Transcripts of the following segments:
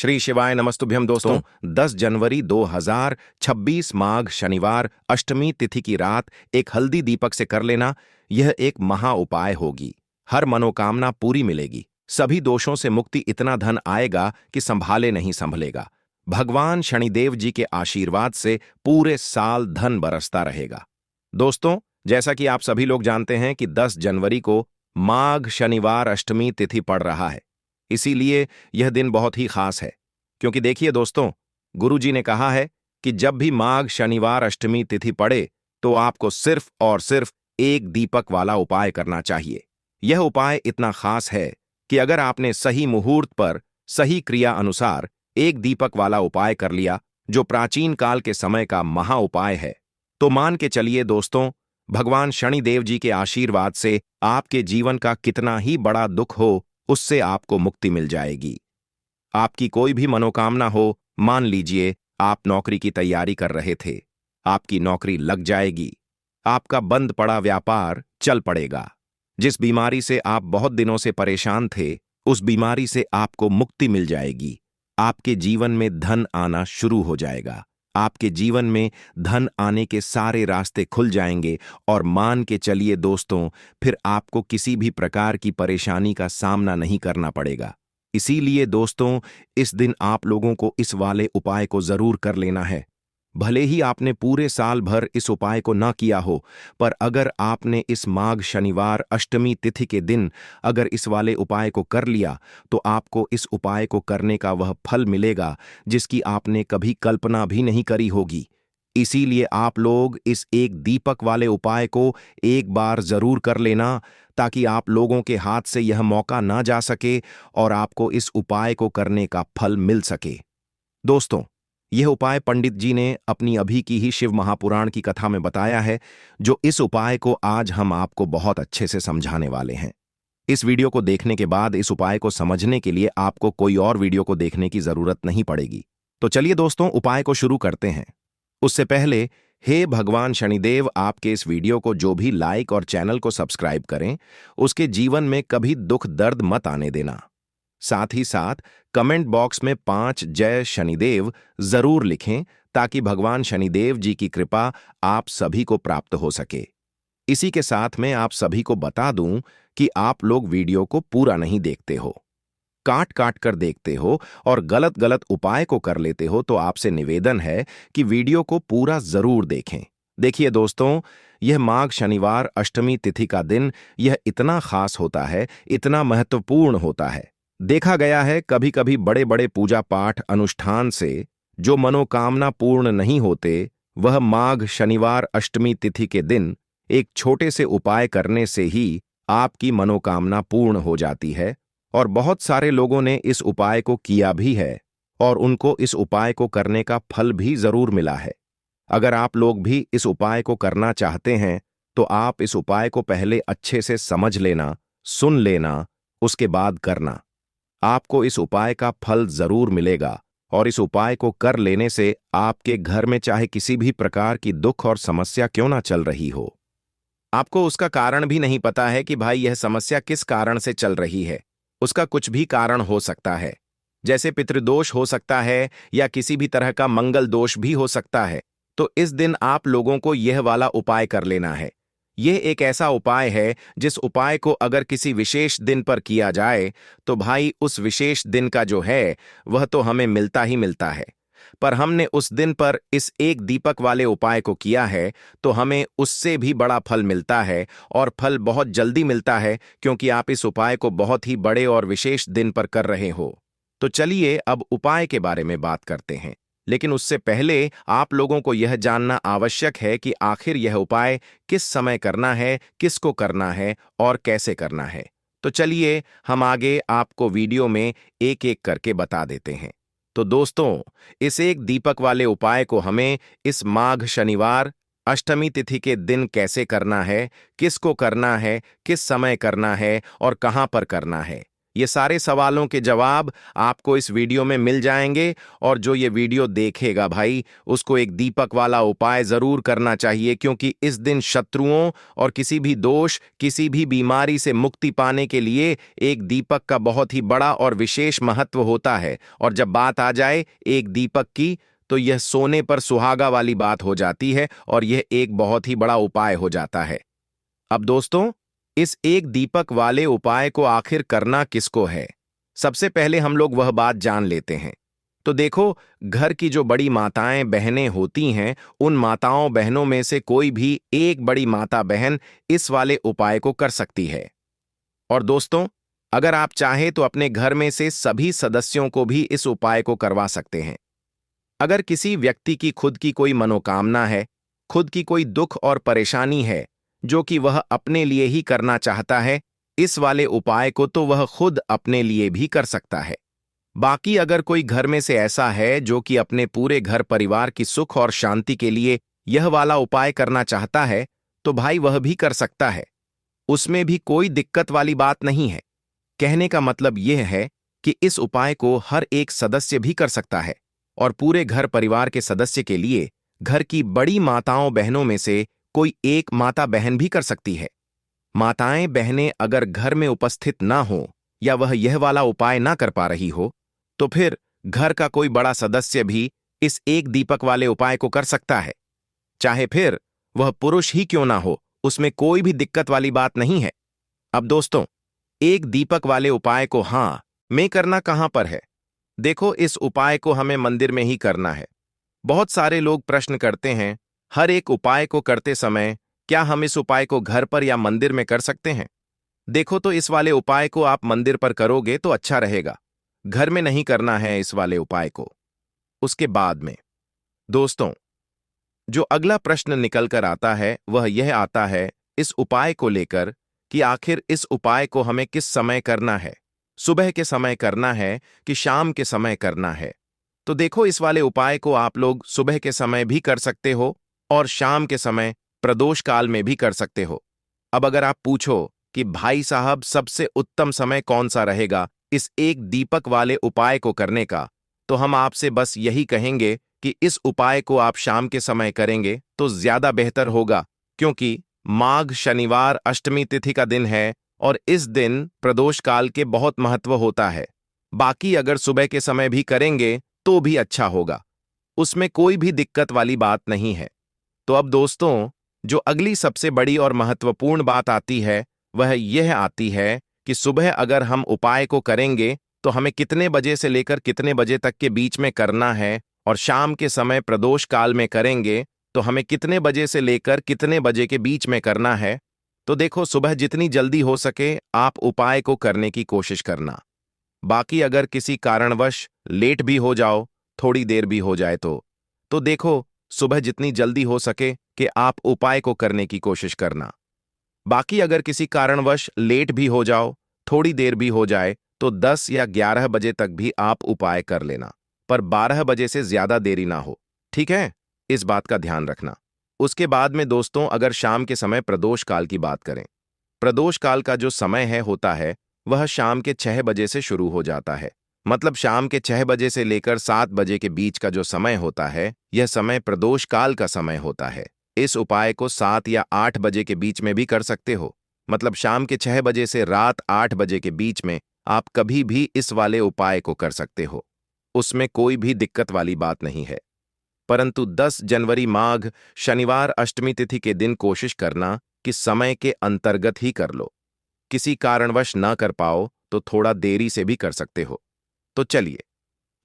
श्री शिवाय नमस्तुभ्यम दोस्तों। 10 जनवरी 2026 माघ शनिवार अष्टमी तिथि की रात एक हल्दी दीपक से कर लेना, यह एक महा उपाय होगी। हर मनोकामना पूरी मिलेगी, सभी दोषों से मुक्ति, इतना धन आएगा कि संभाले नहीं संभलेगा। भगवान शनिदेव जी के आशीर्वाद से पूरे साल धन बरसता रहेगा। दोस्तों, जैसा कि आप सभी लोग जानते हैं कि 10 जनवरी को माघ शनिवार अष्टमी तिथि पड़ रहा है, इसीलिए यह दिन बहुत ही खास है। क्योंकि देखिए दोस्तों, गुरुजी ने कहा है कि जब भी माघ शनिवार अष्टमी तिथि पड़े तो आपको सिर्फ और सिर्फ एक दीपक वाला उपाय करना चाहिए। यह उपाय इतना खास है कि अगर आपने सही मुहूर्त पर सही क्रिया अनुसार एक दीपक वाला उपाय कर लिया, जो प्राचीन काल के समय का महा उपाय है, तो मान के चलिए दोस्तों, भगवान शनिदेव जी के आशीर्वाद से आपके जीवन का कितना ही बड़ा दुख हो, उससे आपको मुक्ति मिल जाएगी। आपकी कोई भी मनोकामना हो, मान लीजिए आप नौकरी की तैयारी कर रहे थे, आपकी नौकरी लग जाएगी। आपका बंद पड़ा व्यापार चल पड़ेगा। जिस बीमारी से आप बहुत दिनों से परेशान थे, उस बीमारी से आपको मुक्ति मिल जाएगी। आपके जीवन में धन आना शुरू हो जाएगा। आपके जीवन में धन आने के सारे रास्ते खुल जाएंगे और मान के चलिए दोस्तों, फिर आपको किसी भी प्रकार की परेशानी का सामना नहीं करना पड़ेगा। इसीलिए दोस्तों, इस दिन आप लोगों को इस वाले उपाय को जरूर कर लेना है। भले ही आपने पूरे साल भर इस उपाय को न किया हो, पर अगर आपने इस माघ शनिवार अष्टमी तिथि के दिन अगर इस वाले उपाय को कर लिया, तो आपको इस उपाय को करने का वह फल मिलेगा जिसकी आपने कभी कल्पना भी नहीं करी होगी। इसीलिए आप लोग इस एक दीपक वाले उपाय को एक बार जरूर कर लेना, ताकि आप लोगों के हाथ से यह मौका ना जा सके और आपको इस उपाय को करने का फल मिल सके। दोस्तों, यह उपाय पंडित जी ने अपनी अभी की ही शिव महापुराण की कथा में बताया है, जो इस उपाय को आज हम आपको बहुत अच्छे से समझाने वाले हैं। इस वीडियो को देखने के बाद इस उपाय को समझने के लिए आपको कोई और वीडियो को देखने की जरूरत नहीं पड़ेगी। तो चलिए दोस्तों, उपाय को शुरू करते हैं। उससे पहले, हे भगवान शनिदेव, आपके इस वीडियो को जो भी लाइक और चैनल को सब्सक्राइब करें, उसके जीवन में कभी दुख दर्द मत आने देना। साथ ही साथ कमेंट बॉक्स में 5 जय शनिदेव जरूर लिखें, ताकि भगवान शनिदेव जी की कृपा आप सभी को प्राप्त हो सके। इसी के साथ मैं आप सभी को बता दूं कि आप लोग वीडियो को पूरा नहीं देखते हो, काट काट कर देखते हो और गलत गलत उपाय को कर लेते हो, तो आपसे निवेदन है कि वीडियो को पूरा जरूर देखें। देखिए दोस्तों, यह माघ शनिवार अष्टमी तिथि का दिन यह इतना खास होता है, इतना महत्वपूर्ण होता है। देखा गया है कभी कभी बड़े बड़े पूजा पाठ अनुष्ठान से जो मनोकामना पूर्ण नहीं होते, वह माघ शनिवार अष्टमी तिथि के दिन एक छोटे से उपाय करने से ही आपकी मनोकामना पूर्ण हो जाती है। और बहुत सारे लोगों ने इस उपाय को किया भी है और उनको इस उपाय को करने का फल भी जरूर मिला है। अगर आप लोग भी इस उपाय को करना चाहते हैं, तो आप इस उपाय को पहले अच्छे से समझ लेना, सुन लेना, उसके बाद करना। आपको इस उपाय का फल जरूर मिलेगा और इस उपाय को कर लेने से आपके घर में चाहे किसी भी प्रकार की दुख और समस्या क्यों ना चल रही हो, आपको उसका कारण भी नहीं पता है कि भाई यह समस्या किस कारण से चल रही है। उसका कुछ भी कारण हो सकता है, जैसे पितृदोष हो सकता है या किसी भी तरह का मंगल दोष भी हो सकता है। तो इस दिन आप लोगों को यह वाला उपाय कर लेना है। यह एक ऐसा उपाय है जिस उपाय को अगर किसी विशेष दिन पर किया जाए, तो भाई उस विशेष दिन का जो है वह तो हमें मिलता ही मिलता है। पर हमने उस दिन पर इस एक दीपक वाले उपाय को किया है, तो हमें उससे भी बड़ा फल मिलता है और फल बहुत जल्दी मिलता है, क्योंकि आप इस उपाय को बहुत ही बड़े और विशेष दिन पर कर रहे हो। तो चलिए अब उपाय के बारे में बात करते हैं। लेकिन उससे पहले आप लोगों को यह जानना आवश्यक है कि आखिर यह उपाय किस समय करना है, किसको करना है और कैसे करना है। तो चलिए हम आगे आपको वीडियो में एक एक करके बता देते हैं। तो दोस्तों, इस एक दीपक वाले उपाय को हमें इस माघ शनिवार अष्टमी तिथि के दिन कैसे करना है, किसको करना है, किस समय करना है और कहां पर करना है, ये सारे सवालों के जवाब आपको इस वीडियो में मिल जाएंगे। और जो ये वीडियो देखेगा भाई, उसको एक दीपक वाला उपाय जरूर करना चाहिए, क्योंकि इस दिन शत्रुओं और किसी भी दोष, किसी भी बीमारी से मुक्ति पाने के लिए एक दीपक का बहुत ही बड़ा और विशेष महत्व होता है। और जब बात आ जाए एक दीपक की, तो यह सोने पर सुहागा वाली बात हो जाती है और यह एक बहुत ही बड़ा उपाय हो जाता है। अब दोस्तों, इस एक दीपक वाले उपाय को आखिर करना किसको है, सबसे पहले हम लोग वह बात जान लेते हैं। तो देखो, घर की जो बड़ी माताएं बहनें होती हैं, उन माताओं बहनों में से कोई भी एक बड़ी माता बहन इस वाले उपाय को कर सकती है। और दोस्तों, अगर आप चाहें तो अपने घर में से सभी सदस्यों को भी इस उपाय को करवा सकते हैं। अगर किसी व्यक्ति की खुद की कोई मनोकामना है, खुद की कोई दुख और परेशानी है जो कि वह अपने लिए ही करना चाहता है, इस वाले उपाय को तो वह खुद अपने लिए भी कर सकता है। बाकी अगर कोई घर में से ऐसा है जो कि अपने पूरे घर परिवार की सुख और शांति के लिए यह वाला उपाय करना चाहता है, तो भाई वह भी कर सकता है। उसमें भी कोई दिक्कत वाली बात नहीं है। कहने का मतलब यह है कि इस उपाय को हर एक सदस्य भी कर सकता है और पूरे घर परिवार के सदस्य के लिए घर की बड़ी माताओं बहनों में से कोई एक माता बहन भी कर सकती है। माताएं बहनें अगर घर में उपस्थित ना हो या वह यह वाला उपाय ना कर पा रही हो, तो फिर घर का कोई बड़ा सदस्य भी इस एक दीपक वाले उपाय को कर सकता है। चाहे फिर वह पुरुष ही क्यों ना हो, उसमें कोई भी दिक्कत वाली बात नहीं है। अब दोस्तों, एक दीपक वाले उपाय को में करना कहां पर है? देखो, इस उपाय को हमें मंदिर में ही करना है। बहुत सारे लोग प्रश्न करते हैं, हर एक उपाय को करते समय क्या हम इस उपाय को घर पर या मंदिर में कर सकते हैं? देखो, तो इस वाले उपाय को आप मंदिर पर करोगे तो अच्छा रहेगा, घर में नहीं करना है इस वाले उपाय को। उसके बाद में दोस्तों, जो अगला प्रश्न निकल कर आता है वह यह आता है इस उपाय को लेकर कि आखिर इस उपाय को हमें किस समय करना है, सुबह के समय करना है कि शाम के समय करना है? तो देखो, इस वाले उपाय को आप लोग सुबह के समय भी कर सकते हो और शाम के समय प्रदोष काल में भी कर सकते हो। अब अगर आप पूछो कि भाई साहब सबसे उत्तम समय कौन सा रहेगा इस एक दीपक वाले उपाय को करने का, तो हम आपसे बस यही कहेंगे कि इस उपाय को आप शाम के समय करेंगे तो ज्यादा बेहतर होगा, क्योंकि माघ शनिवार अष्टमी तिथि का दिन है और इस दिन प्रदोष काल के बहुत महत्व होता है। बाकी अगर सुबह के समय भी करेंगे तो भी अच्छा होगा, उसमें कोई भी दिक्कत वाली बात नहीं है। तो अब दोस्तों, जो अगली सबसे बड़ी और महत्वपूर्ण बात आती है वह यह आती है कि सुबह अगर हम उपाय को करेंगे तो हमें कितने बजे से लेकर कितने बजे तक के बीच में करना है, और शाम के समय प्रदोष काल में करेंगे तो हमें कितने बजे से लेकर कितने बजे के बीच में करना है। तो देखो, सुबह जितनी जल्दी हो सके आप उपाय को करने की कोशिश करना। बाकी अगर किसी कारणवश लेट भी हो जाओ, थोड़ी देर भी हो जाए तो देखो, सुबह जितनी जल्दी हो सके कि आप उपाय को करने की कोशिश करना। बाकी अगर किसी कारणवश लेट भी हो जाओ, थोड़ी देर भी हो जाए, तो 10 या 11 बजे तक भी आप उपाय कर लेना, पर 12 बजे से ज्यादा देरी ना हो, ठीक है? इस बात का ध्यान रखना। उसके बाद में दोस्तों, अगर शाम के समय प्रदोष काल की बात करें, प्रदोष काल का जो समय होता है वह शाम के 6 बजे से शुरू हो जाता है। मतलब शाम के 6 बजे से लेकर 7 बजे के बीच का जो समय होता है, यह समय प्रदोष काल का समय होता है। इस उपाय को 7 या 8 बजे के बीच में भी कर सकते हो। मतलब शाम के 6 बजे से रात 8 बजे के बीच में आप कभी भी इस वाले उपाय को कर सकते हो, उसमें कोई भी दिक्कत वाली बात नहीं है। परंतु 10 जनवरी माघ शनिवार अष्टमी तिथि के दिन कोशिश करना कि समय के अंतर्गत ही कर लो। किसी कारणवश ना कर पाओ तो थोड़ा देरी से भी कर सकते हो। तो चलिए,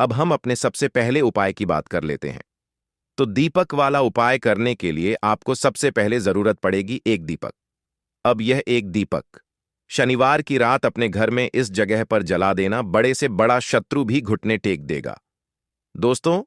अब हम अपने सबसे पहले उपाय की बात कर लेते हैं। तो दीपक वाला उपाय करने के लिए आपको सबसे पहले जरूरत पड़ेगी एक दीपक। अब यह एक दीपक शनिवार की रात अपने घर में इस जगह पर जला देना, बड़े से बड़ा शत्रु भी घुटने टेक देगा। दोस्तों,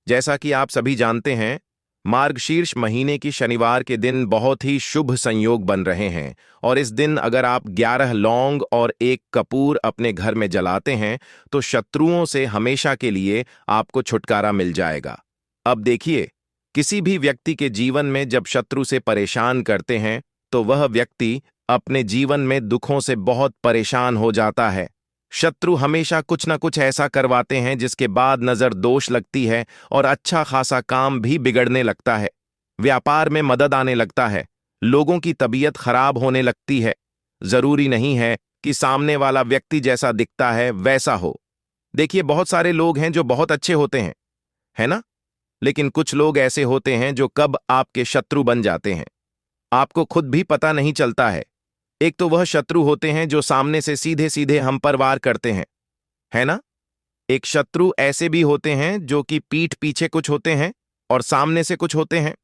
जैसा कि आप सभी जानते हैं, मार्गशीर्ष महीने की शनिवार के दिन बहुत ही शुभ संयोग बन रहे हैं और इस दिन अगर आप 11 लौंग और एक कपूर अपने घर में जलाते हैं तो शत्रुओं से हमेशा के लिए आपको छुटकारा मिल जाएगा। अब देखिए, किसी भी व्यक्ति के जीवन में जब शत्रु से परेशान करते हैं तो वह व्यक्ति अपने जीवन में दुखों से बहुत परेशान हो जाता है। शत्रु हमेशा कुछ न कुछ ऐसा करवाते हैं जिसके बाद नजर दोष लगती है और अच्छा खासा काम भी बिगड़ने लगता है। व्यापार में मदद आने लगता है, लोगों की तबीयत खराब होने लगती है। जरूरी नहीं है कि सामने वाला व्यक्ति जैसा दिखता है वैसा हो। देखिए, बहुत सारे लोग हैं जो बहुत अच्छे होते हैं, है ना? लेकिन कुछ लोग ऐसे होते हैं जो कब आपके शत्रु बन जाते हैं, आपको खुद भी पता नहीं चलता है। एक तो वह शत्रु होते हैं जो सामने से सीधे सीधे हम पर वार करते हैं, है ना? एक शत्रु ऐसे भी होते हैं जो कि पीठ पीछे कुछ होते हैं और सामने से कुछ होते हैं,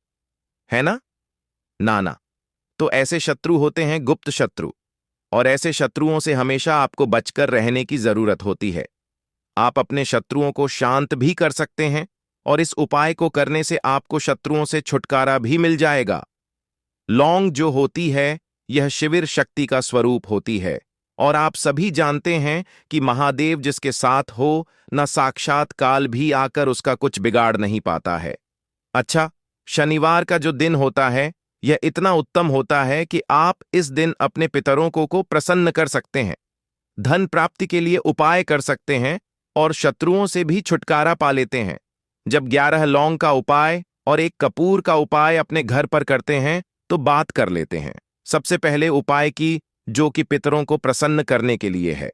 है ना? ना ना। तो ऐसे शत्रु होते हैं गुप्त शत्रु, और ऐसे शत्रुओं से हमेशा आपको बचकर रहने की जरूरत होती है। आप अपने शत्रुओं को शांत भी कर सकते हैं, और इस उपाय को करने से आपको शत्रुओं से छुटकारा भी मिल जाएगा। लौंग जो होती है, यह शिविर शक्ति का स्वरूप होती है, और आप सभी जानते हैं कि महादेव जिसके साथ हो, न साक्षात काल भी आकर उसका कुछ बिगाड़ नहीं पाता है। अच्छा, शनिवार का जो दिन होता है, यह इतना उत्तम होता है कि आप इस दिन अपने पितरों को प्रसन्न कर सकते हैं, धन प्राप्ति के लिए उपाय कर सकते हैं, और शत्रुओं से भी छुटकारा पा लेते हैं। जब 11 लौंग का उपाय और 1 कपूर का उपाय अपने घर पर करते हैं, तो बात कर लेते हैं। सबसे पहले उपाय की, जो कि पितरों को प्रसन्न करने के लिए है।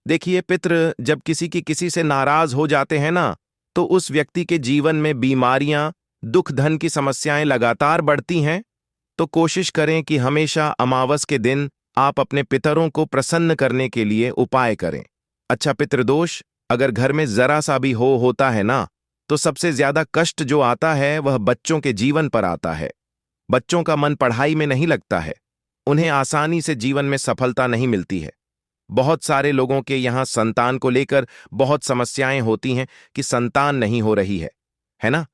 देखिए, पितृ जब किसी से नाराज हो जाते हैं ना, तो उस व्यक्ति के जीवन में बीमारियां, दुख, धन की समस्याएं लगातार बढ़ती हैं। तो कोशिश करें कि हमेशा अमावस के दिन आप अपने पितरों को प्रसन्न करने के लिए उपाय करें। अच्छा, पितृदोष अगर घर में जरा सा भी होता है ना, तो सबसे ज्यादा कष्ट जो आता है वह बच्चों के जीवन पर आता है। बच्चों का मन पढ़ाई में नहीं लगता है, उन्हें आसानी से जीवन में सफलता नहीं मिलती है। बहुत सारे लोगों के यहाँ संतान को लेकर बहुत समस्याएं होती हैं कि संतान नहीं हो रही है ना?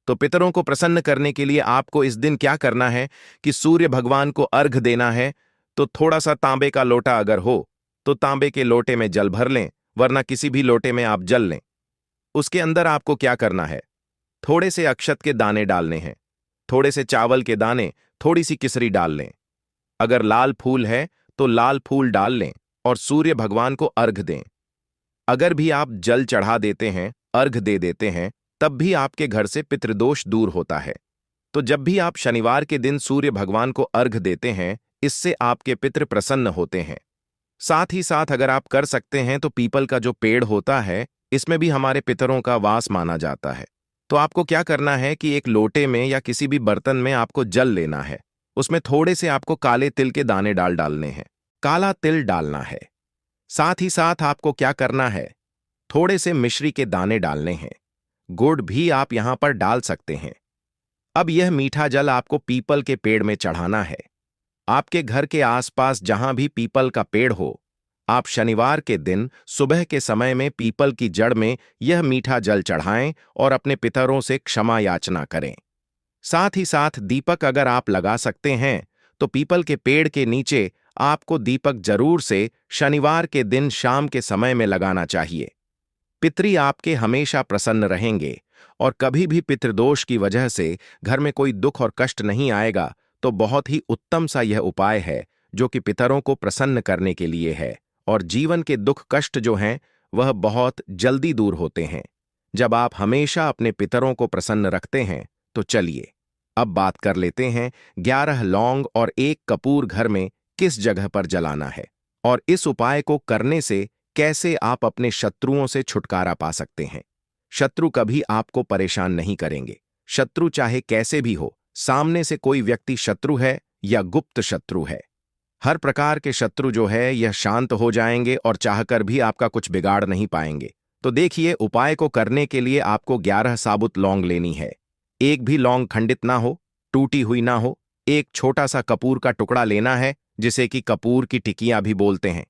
तो पितरों को प्रसन्न करने के लिए आपको इस दिन क्या करना है कि सूर्य भगवान को अर्घ देना है। तो थोड़ा सा तांबे का लोटा अगर हो, तो तांबे के लोटे में जल भर लें, वरना किसी भी लोटे में आप जल लें। उसके अंदर आपको क्या करना है, थोड़े से अक्षत के दाने डालने हैं, थोड़े से चावल के दाने, थोड़ी सी किसरी डाल लें। अगर लाल फूल है तो लाल फूल डाल लें और सूर्य भगवान को अर्घ दें। अगर भी आप जल चढ़ा देते हैं, अर्घ दे देते हैं, तब भी आपके घर से पितृदोष दूर होता है। तो जब भी आप शनिवार के दिन सूर्य भगवान को अर्घ देते हैं, इससे आपके पितृ प्रसन्न होते हैं। साथ ही साथ अगर आप कर सकते हैं तो पीपल का जो पेड़ होता है, इसमें भी हमारे पितरों का वास माना जाता है। तो आपको क्या करना है कि एक लोटे में या किसी भी बर्तन में आपको जल लेना है, उसमें थोड़े से आपको काले तिल के दाने डालने हैं, काला तिल डालना है। साथ ही साथ आपको क्या करना है, थोड़े से मिश्री के दाने डालने हैं, गुड़ भी आप यहां पर डाल सकते हैं। अब यह मीठा जल आपको पीपल के पेड़ में चढ़ाना है। आपके घर के आसपास जहां भी पीपल का पेड़ हो, आप शनिवार के दिन सुबह के समय में पीपल की जड़ में यह मीठा जल चढ़ाएं और अपने पितरों से क्षमा याचना करें। साथ ही साथ दीपक अगर आप लगा सकते हैं, तो पीपल के पेड़ के नीचे आपको दीपक जरूर से शनिवार के दिन शाम के समय में लगाना चाहिए। पितरी आपके हमेशा प्रसन्न रहेंगे, और कभी भी पितृदोष की वजह से घर में कोई दुख और कष्ट नहीं आएगा। तो बहुत ही उत्तम सा यह उपाय है जो कि पितरों को प्रसन्न करने के लिए है, और जीवन के दुख कष्ट जो हैं वह बहुत जल्दी दूर होते हैं जब आप हमेशा अपने पितरों को प्रसन्न रखते हैं। तो चलिए अब बात कर लेते हैं 11 लौंग और 1 कपूर घर में किस जगह पर जलाना है, और इस उपाय को करने से कैसे आप अपने शत्रुओं से छुटकारा पा सकते हैं। शत्रु कभी आपको परेशान नहीं करेंगे। शत्रु चाहे कैसे भी हो, सामने से कोई व्यक्ति शत्रु है या गुप्त शत्रु है, हर प्रकार के शत्रु जो है यह शांत हो जाएंगे और चाहकर भी आपका कुछ बिगाड़ नहीं पाएंगे। तो देखिए, उपाय को करने के लिए आपको 11 साबुत लौंग लेनी है। एक भी लौंग खंडित ना हो, टूटी हुई ना हो। एक छोटा सा कपूर का टुकड़ा लेना है, जिसे कि कपूर की टिकियां भी बोलते हैं।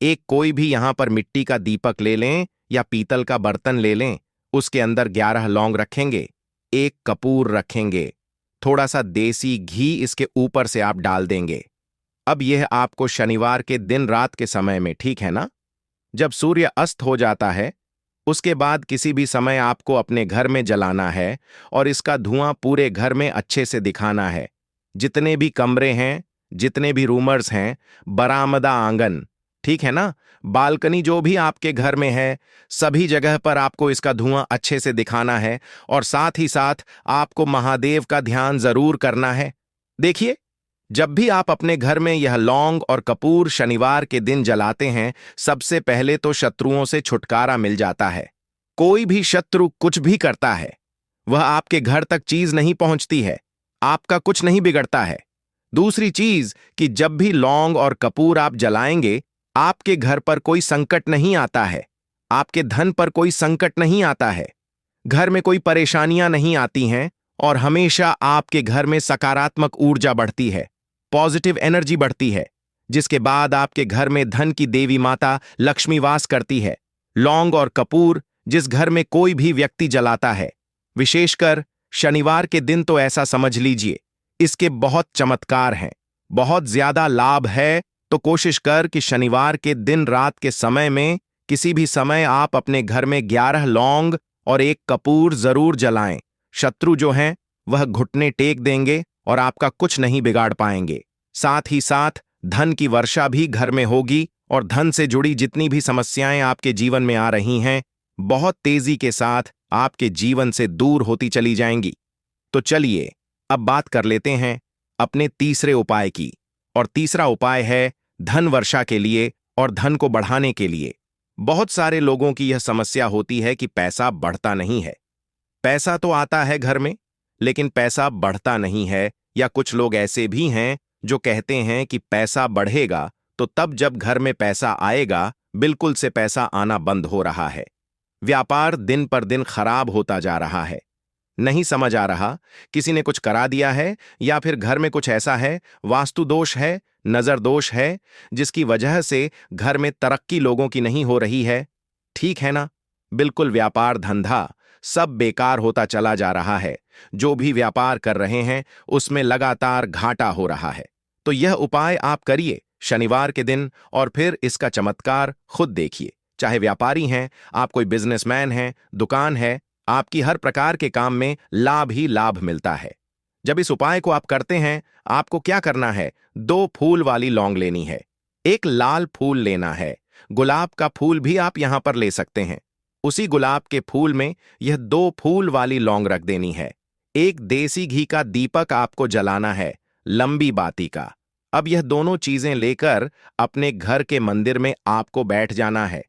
एक कोई भी यहां पर मिट्टी का दीपक ले लें या पीतल का बर्तन ले लें, उसके अंदर 11 लौंग रखेंगे, 1 कपूर रखेंगे, थोड़ा सा देसी घी इसके ऊपर से आप डाल देंगे। अब यह आपको शनिवार के दिन रात के समय में, ठीक है ना, जब सूर्य अस्त हो जाता है, उसके बाद किसी भी समय आपको अपने घर में जलाना है, और इसका धुआं पूरे घर में अच्छे से दिखाना है। जितने भी कमरे हैं, जितने भी रूमर्स हैं, बरामदा आंगन, ठीक है ना। बालकनी जो भी आपके घर में है, सभी जगह पर आपको इसका धुआं अच्छे से दिखाना है और साथ ही साथ आपको महादेव का ध्यान जरूर करना है। देखिए, जब भी आप अपने घर में यह लौंग और कपूर शनिवार के दिन जलाते हैं, सबसे पहले तो शत्रुओं से छुटकारा मिल जाता है। कोई भी शत्रु कुछ भी करता है, वह आपके घर तक चीज नहीं पहुंचती है, आपका कुछ नहीं बिगड़ता है। दूसरी चीज कि जब भी लौंग और कपूर आप जलाएंगे, आपके घर पर कोई संकट नहीं आता है, आपके धन पर कोई संकट नहीं आता है, घर में कोई परेशानियां नहीं आती हैं और हमेशा आपके घर में सकारात्मक ऊर्जा बढ़ती है, पॉजिटिव एनर्जी बढ़ती है, जिसके बाद आपके घर में धन की देवी माता लक्ष्मी वास करती है। लौंग और कपूर जिस घर में कोई भी व्यक्ति जलाता है, विशेषकर शनिवार के दिन, तो ऐसा समझ लीजिए इसके बहुत चमत्कार हैं, बहुत ज्यादा लाभ है। तो कोशिश कर कि शनिवार के दिन रात के समय में किसी भी समय आप अपने घर में 11 लौंग और 1 कपूर जरूर जलाएं। शत्रु जो हैं वह घुटने टेक देंगे और आपका कुछ नहीं बिगाड़ पाएंगे। साथ ही साथ धन की वर्षा भी घर में होगी और धन से जुड़ी जितनी भी समस्याएं आपके जीवन में आ रही हैं, बहुत तेजी के साथ आपके जीवन से दूर होती चली जाएंगी। तो चलिए अब बात कर लेते हैं अपने तीसरे उपाय की। और तीसरा उपाय है धन वर्षा के लिए और धन को बढ़ाने के लिए। बहुत सारे लोगों की यह समस्या होती है कि पैसा बढ़ता नहीं है। पैसा तो आता है घर में, लेकिन पैसा बढ़ता नहीं है। या कुछ लोग ऐसे भी हैं जो कहते हैं कि पैसा बढ़ेगा तो तब जब घर में पैसा आएगा, बिल्कुल से पैसा आना बंद हो रहा है। व्यापार दिन पर दिन खराब होता जा रहा है। नहीं समझ आ रहा, किसी ने कुछ करा दिया है या फिर घर में कुछ ऐसा है, वास्तु दोष है, नजर दोष है, जिसकी वजह से घर में तरक्की लोगों की नहीं हो रही है। ठीक है ना। बिल्कुल व्यापार धंधा सब बेकार होता चला जा रहा है। जो भी व्यापार कर रहे हैं उसमें लगातार घाटा हो रहा है। तो यह उपाय आप करिए शनिवार के दिन और फिर इसका चमत्कार खुद देखिए। चाहे व्यापारी हैं, आप कोई बिजनेसमैन हैं, दुकान है, आपकी हर प्रकार के काम में लाभ ही लाभ मिलता है। जब इस उपाय को आप करते हैं, आपको क्या करना है, 2 फूल वाली लौंग लेनी है, 1 लाल फूल लेना है, गुलाब का फूल भी आप यहां पर ले सकते हैं। उसी गुलाब के फूल में यह 2 फूल वाली लौंग रख देनी है। 1 देसी घी का दीपक आपको जलाना है, लंबी बाती का। अब यह दोनों चीजें लेकर अपने घर के मंदिर में आपको बैठ जाना है।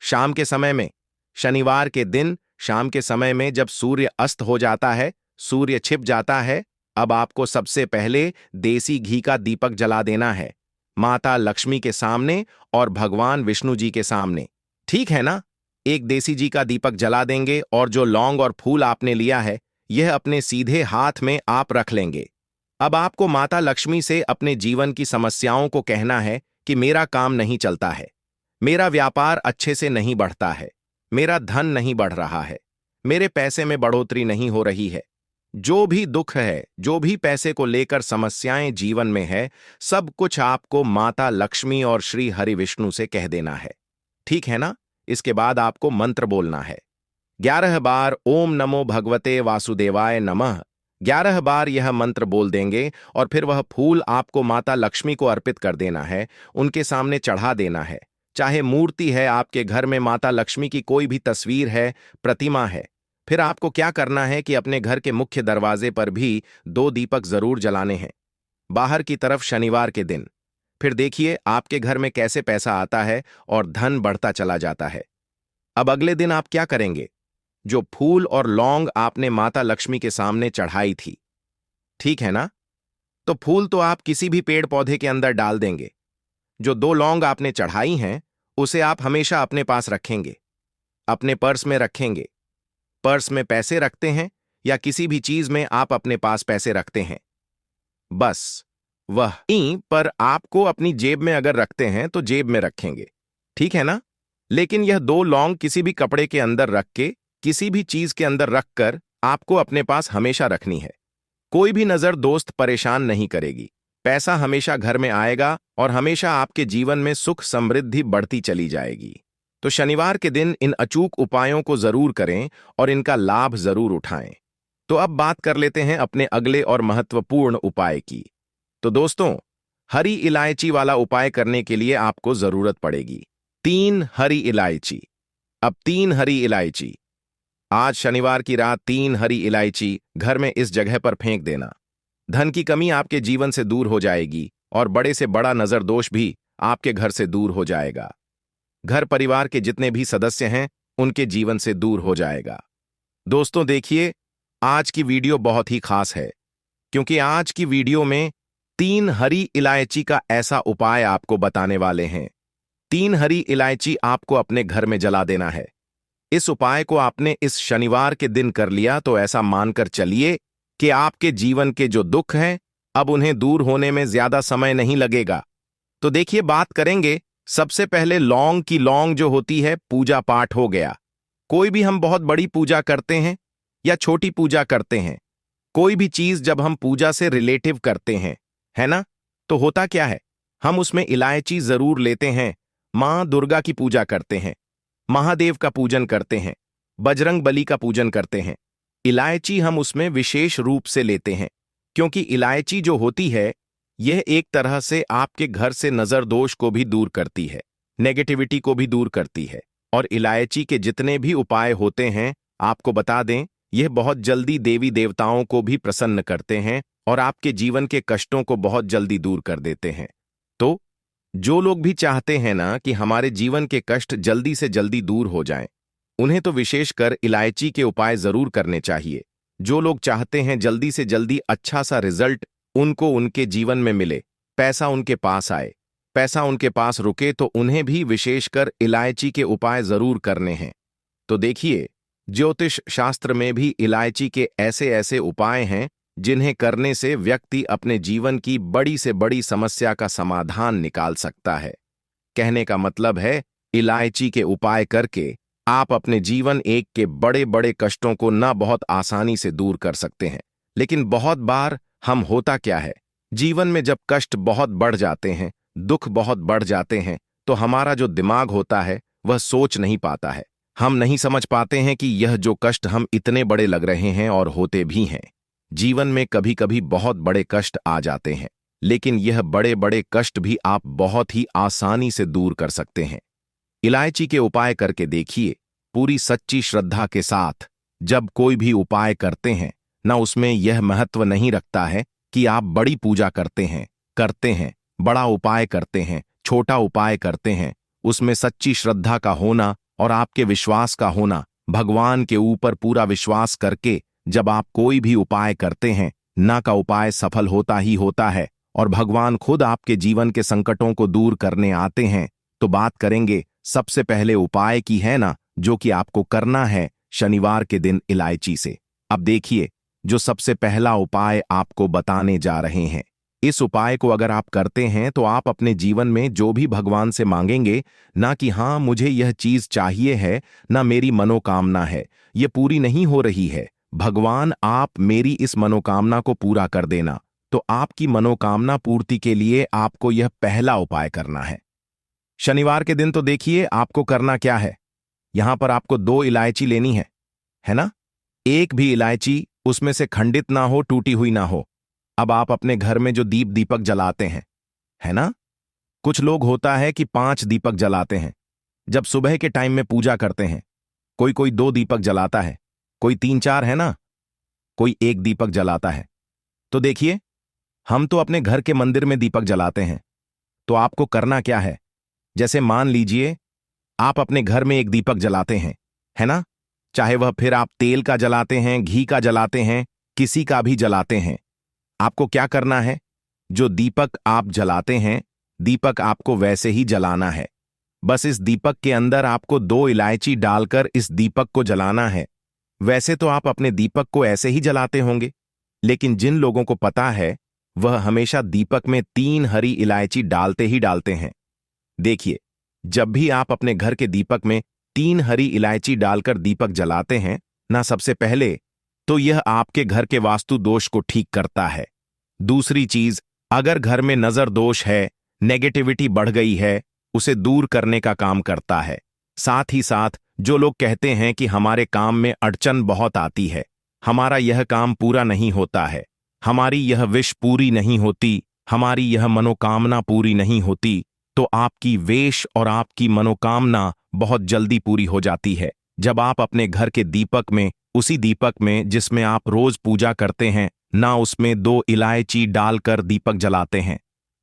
शाम के समय में, शनिवार के दिन शाम के समय में जब सूर्य अस्त हो जाता है, सूर्य छिप जाता है, अब आपको सबसे पहले देसी घी का दीपक जला देना है, माता लक्ष्मी के सामने और भगवान विष्णु जी के सामने। ठीक है ना। 1 देसी घी का दीपक जला देंगे और जो लौंग और फूल आपने लिया है, यह अपने सीधे हाथ में आप रख लेंगे। अब आपको माता लक्ष्मी से अपने जीवन की समस्याओं को कहना है कि मेरा काम नहीं चलता है, मेरा व्यापार अच्छे से नहीं बढ़ता है, मेरा धन नहीं बढ़ रहा है, मेरे पैसे में बढ़ोतरी नहीं हो रही है। जो भी दुख है, जो भी पैसे को लेकर समस्याएं जीवन में है, सब कुछ आपको माता लक्ष्मी और श्री हरि विष्णु से कह देना है। ठीक है ना। इसके बाद आपको मंत्र बोलना है 11 बार, ओम नमो भगवते वासुदेवाय नमः। 11 बार यह मंत्र बोल देंगे और फिर वह फूल आपको माता लक्ष्मी को अर्पित कर देना है, उनके सामने चढ़ा देना है। चाहे मूर्ति है आपके घर में, माता लक्ष्मी की कोई भी तस्वीर है, प्रतिमा है, फिर आपको क्या करना है कि अपने घर के मुख्य दरवाजे पर भी 2 दीपक जरूर जलाने हैं, बाहर की तरफ शनिवार के दिन। फिर देखिए आपके घर में कैसे पैसा आता है और धन बढ़ता चला जाता है। अब अगले दिन आप क्या करेंगे, जो फूल और लौंग आपने माता लक्ष्मी के सामने चढ़ाई थी, ठीक है ना, तो फूल तो आप किसी भी पेड़ पौधे के अंदर डाल देंगे। जो 2 लौंग आपने चढ़ाई हैं, उसे आप हमेशा अपने पास रखेंगे, अपने पर्स में रखेंगे। पर्स में पैसे रखते हैं या किसी भी चीज में आप अपने पास पैसे रखते हैं, बस वहीं पर आपको अपनी जेब में अगर रखते हैं तो जेब में रखेंगे। ठीक है ना। लेकिन यह 2 लौंग किसी भी कपड़े के अंदर रख के, किसी भी चीज के अंदर रखकर आपको अपने पास हमेशा रखनी है। कोई भी नजर दोस्त परेशान नहीं करेगी, पैसा हमेशा घर में आएगा और हमेशा आपके जीवन में सुख समृद्धि बढ़ती चली जाएगी। तो शनिवार के दिन इन अचूक उपायों को जरूर करें और इनका लाभ जरूर उठाएं। तो अब बात कर लेते हैं अपने अगले और महत्वपूर्ण उपाय की। तो दोस्तों, हरी इलायची वाला उपाय करने के लिए आपको जरूरत पड़ेगी 3 हरी इलायची। अब 3 हरी इलायची, आज शनिवार की रात 3 हरी इलायची घर में इस जगह पर फेंक देना। धन की कमी आपके जीवन से दूर हो जाएगी और बड़े से बड़ा नजर दोष भी आपके घर से दूर हो जाएगा। घर परिवार के जितने भी सदस्य हैं उनके जीवन से दूर हो जाएगा। दोस्तों देखिए, आज की वीडियो बहुत ही खास है, क्योंकि आज की वीडियो में 3 हरी इलायची का ऐसा उपाय आपको बताने वाले हैं। 3 हरी इलायची आपको अपने घर में जला देना है। इस उपाय को आपने इस शनिवार के दिन कर लिया तो ऐसा मानकर चलिए कि आपके जीवन के जो दुख हैं अब उन्हें दूर होने में ज्यादा समय नहीं लगेगा। तो देखिए, बात करेंगे सबसे पहले लौंग की। लौंग जो होती है, पूजा पाठ हो गया। कोई भी हम बहुत बड़ी पूजा करते हैं या छोटी पूजा करते हैं, कोई भी चीज जब हम पूजा से रिलेटिव करते हैं, है ना, तो होता क्या है, हम उसमें इलायची जरूर लेते हैं। मां दुर्गा की पूजा करते हैं, महादेव का पूजन करते हैं, बजरंग बली का पूजन करते हैं। इलायची हम उसमें विशेष रूप से लेते हैं, क्योंकि इलायची जो होती है यह एक तरह से आपके घर से नजर दोष को भी दूर करती है, नेगेटिविटी को भी दूर करती है। और इलायची के जितने भी उपाय होते हैं, आपको बता दें, यह बहुत जल्दी देवी देवताओं को भी प्रसन्न करते हैं और आपके जीवन के कष्टों को बहुत जल्दी दूर कर देते हैं। तो जो लोग भी चाहते हैं ना कि हमारे जीवन के कष्ट जल्दी से जल्दी दूर हो जाएं, उन्हें तो विशेषकर इलायची के उपाय जरूर करने चाहिए। जो लोग चाहते हैं जल्दी से जल्दी अच्छा सा रिजल्ट उनको उनके जीवन में मिले, पैसा उनके पास आए, पैसा उनके पास रुके, तो उन्हें भी विशेषकर इलायची के उपाय जरूर करने हैं। तो देखिए, ज्योतिष शास्त्र में भी इलायची के ऐसे ऐसे उपाय हैं जिन्हें करने से व्यक्ति अपने जीवन की बड़ी से बड़ी समस्या का समाधान निकाल सकता है। कहने का मतलब है, इलायची के उपाय करके आप अपने जीवन एक के बड़े बड़े कष्टों को ना बहुत आसानी से दूर कर सकते हैं। लेकिन बहुत बार हम होता क्या है, जीवन में जब कष्ट बहुत बढ़ जाते हैं, दुख बहुत बढ़ जाते हैं, तो हमारा जो दिमाग होता है वह सोच नहीं पाता है। हम नहीं समझ पाते हैं कि यह जो कष्ट हम इतने बड़े लग रहे हैं, और होते भी हैं। जीवन में कभी कभी बहुत बड़े कष्ट आ जाते हैं, लेकिन यह बड़े बड़े कष्ट भी आप बहुत ही आसानी से दूर कर सकते हैं। इलायची के उपाय करके देखिए, पूरी सच्ची श्रद्धा के साथ। जब कोई भी उपाय करते हैं ना, उसमें यह महत्व नहीं रखता है कि आप बड़ी पूजा करते हैं, बड़ा उपाय करते हैं, छोटा उपाय करते हैं। उसमें सच्ची श्रद्धा का होना और आपके विश्वास का होना, भगवान के ऊपर पूरा विश्वास करके जब आप कोई भी उपाय करते हैं ना, का उपाय सफल होता ही होता है और भगवान खुद आपके जीवन के संकटों को दूर करने आते हैं। तो बात करेंगे सबसे पहले उपाय की, है ना, जो कि आपको करना है शनिवार के दिन इलायची से। अब देखिए, जो सबसे पहला उपाय आपको बताने जा रहे हैं, इस उपाय को अगर आप करते हैं तो आप अपने जीवन में जो भी भगवान से मांगेंगे, ना कि हाँ मुझे यह चीज चाहिए है, ना मेरी मनोकामना है, ये पूरी नहीं हो रही है, भगवान आप मेरी इस मनोकामना को पूरा कर देना। तो आपकी मनोकामना पूर्ति के लिए आपको यह पहला उपाय करना है शनिवार के दिन। तो देखिए, आपको करना क्या है, यहां पर आपको 2 इलायची लेनी है ना। एक भी इलायची उसमें से खंडित ना हो, टूटी हुई ना हो। अब आप अपने घर में जो दीपक जलाते हैं, है ना, कुछ लोग होता है कि 5 दीपक जलाते हैं जब सुबह के टाइम में पूजा करते हैं। कोई 2 दीपक जलाता है, कोई 3-4, है ना, कोई 1 दीपक जलाता है। तो देखिए, हम तो अपने घर के मंदिर में दीपक जलाते हैं। तो आपको करना क्या है, जैसे मान लीजिए आप अपने घर में 1 दीपक जलाते हैं, है ना, चाहे वह फिर आप तेल का जलाते हैं, घी का जलाते हैं, किसी का भी जलाते हैं। आपको क्या करना है, जो दीपक आप जलाते हैं, दीपक आपको वैसे ही जलाना है। बस इस दीपक के अंदर आपको 2 इलायची डालकर इस दीपक को जलाना है। वैसे तो आप अपने दीपक को ऐसे ही जलाते होंगे, लेकिन जिन लोगों को पता है वह हमेशा दीपक में 3 हरी इलायची डालते ही डालते हैं। देखिए, जब भी आप अपने घर के दीपक में 3 हरी इलायची डालकर दीपक जलाते हैं ना, सबसे पहले तो यह आपके घर के वास्तु दोष को ठीक करता है। दूसरी चीज, अगर घर में नजर दोष है, नेगेटिविटी बढ़ गई है, उसे दूर करने का काम करता है। साथ ही साथ जो लोग कहते हैं कि हमारे काम में अड़चन बहुत आती है, हमारा यह काम पूरा नहीं होता है, हमारी यह विश पूरी नहीं होती, हमारी यह मनोकामना पूरी नहीं होती तो आपकी वेश और आपकी मनोकामना बहुत जल्दी पूरी हो जाती है। जब आप अपने घर के दीपक में, उसी दीपक में जिसमें आप रोज पूजा करते हैं, ना उसमें 2 इलायची डालकर दीपक जलाते हैं,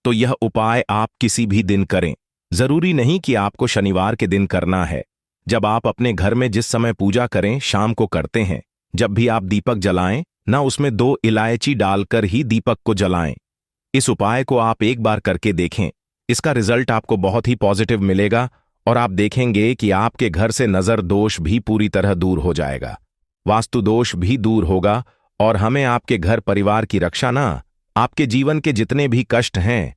तो यह उपाय आप किसी भी दिन करें। जरूरी नहीं कि आपको शनिवार के दिन करना है। जब आप अपने घर में जिस समय पूजा करें, शाम को करते हैं, जब भी आप दीपक जलाएं, ना उसमें 2 इलायची डालकर ही दीपक को जलाएं। इस उपाय को आप एक बार करके देखें। इसका रिजल्ट आपको बहुत ही पॉजिटिव मिलेगा और आप देखेंगे कि आपके घर से नजर दोष भी पूरी तरह दूर हो जाएगा, वास्तु दोष भी दूर होगा और हमें आपके घर परिवार की रक्षा ना, आपके जीवन के जितने भी कष्ट हैं